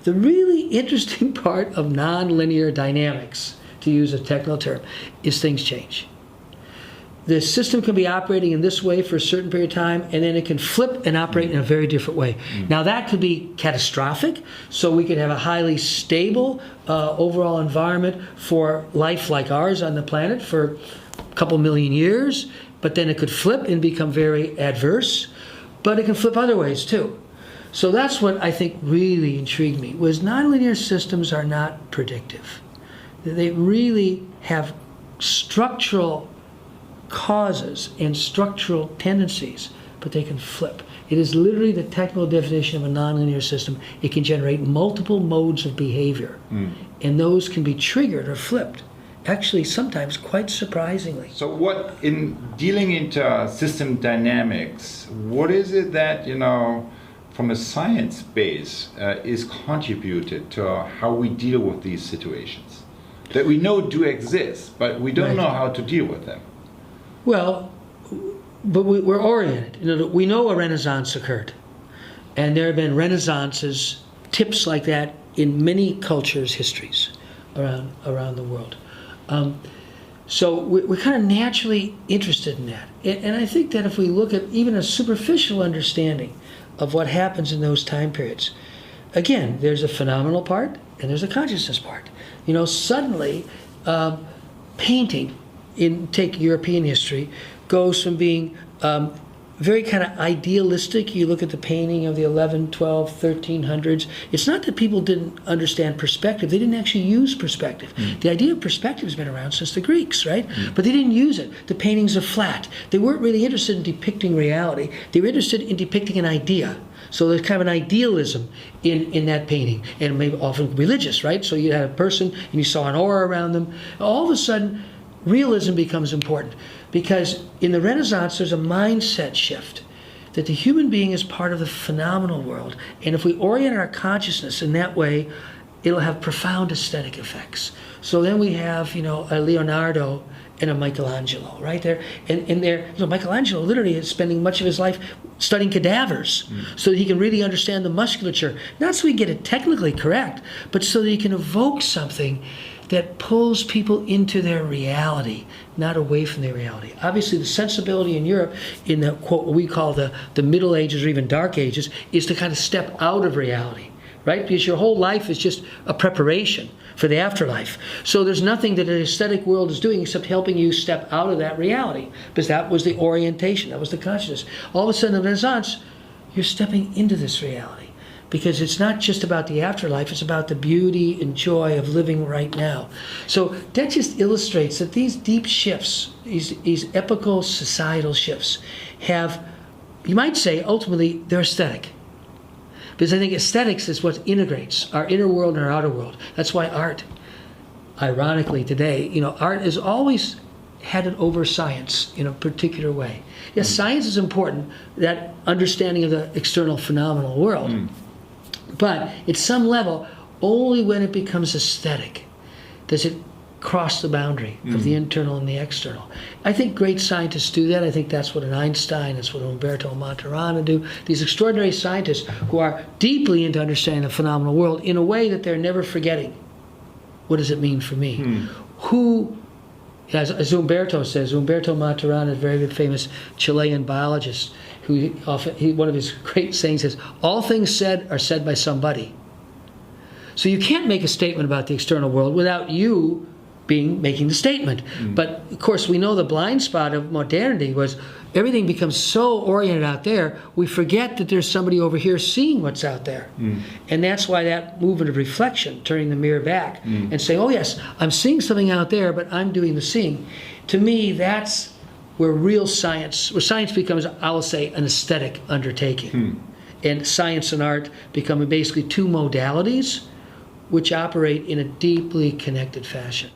The really interesting part of nonlinear dynamics, to use a technical term, is things change. The system can be operating in this way for a certain period of time, and then it can flip and operate in a very different way. Now that could be catastrophic, so we could have a highly stable overall environment for life like ours on the planet for a couple million years, but then it could flip and become very adverse, but it can flip other ways too. So that's what I think really intrigued me, was nonlinear systems are not predictive. They really have structural causes and structural tendencies, but they can flip. It is literally the technical definition of a nonlinear system. It can generate multiple modes of behavior, and those can be triggered or flipped, actually sometimes quite surprisingly. So what, in dealing into system dynamics, what is it that, from a science base, is contributed to how we deal with these situations that we know do exist, but we don't know how to deal with them? Well, but we're oriented. We know a Renaissance occurred, and there have been Renaissances, tips like that, in many cultures' histories around the world. So we're kind of naturally interested in that. And I think that if we look at even a superficial understanding of what happens in those time periods, again, there's a phenomenal part and there's a consciousness part. Suddenly, painting, take European history, goes from being very kind of idealistic. You look at the painting of the 11, 12, 1300s. It's not that people didn't understand perspective. They didn't actually use perspective. The idea of perspective has been around since the Greeks, right? But they didn't use it. The paintings are flat. They weren't really interested in depicting reality. They were interested in depicting an idea. So there's kind of an idealism in that painting, and maybe often religious, right? So you had a person and you saw an aura around them. All of a sudden, realism becomes important, because in the Renaissance there's a mindset shift that the human being is part of the phenomenal world, and if we orient our consciousness in that way, it'll have profound aesthetic effects. So then we have a Leonardo and a Michelangelo right there, and there, Michelangelo literally is spending much of his life studying cadavers so that he can really understand the musculature, not so he get it technically correct, but so that he can evoke something that pulls people into their reality, not away from their reality. Obviously, the sensibility in Europe, in the quote what we call the Middle Ages or even Dark Ages, is to kind of step out of reality, right? Because your whole life is just a preparation for the afterlife. So there's nothing that an aesthetic world is doing except helping you step out of that reality, because that was the orientation, that was the consciousness. All of a sudden in the Renaissance, you're stepping into this reality, because it's not just about the afterlife, it's about the beauty and joy of living right now. So that just illustrates that these deep shifts, these epochal societal shifts, have, you might say, ultimately, they're aesthetic. Because I think aesthetics is what integrates our inner world and our outer world. That's why art, ironically today, art has always had it over science in a particular way. Yes, science is important, that understanding of the external phenomenal world. But at some level, only when it becomes aesthetic does it cross the boundary of the internal and the external. I think great scientists do that. I think that's what an Einstein, that's what Umberto Maturana do. These extraordinary scientists who are deeply into understanding the phenomenal world in a way that they're never forgetting, what does it mean for me? Who, as Umberto says, Umberto Maturana, a very famous Chilean biologist, who one of his great sayings is, all things said are said by somebody. So you can't make a statement about the external world without you making the statement. But of course we know the blind spot of modernity was everything becomes so oriented out there, we forget that there's somebody over here seeing what's out there. And that's why that movement of reflection, turning the mirror back and saying, oh yes, I'm seeing something out there, but I'm doing the seeing. To me, that's where real science, where science becomes, I will say, an aesthetic undertaking. And science and art become basically two modalities which operate in a deeply connected fashion.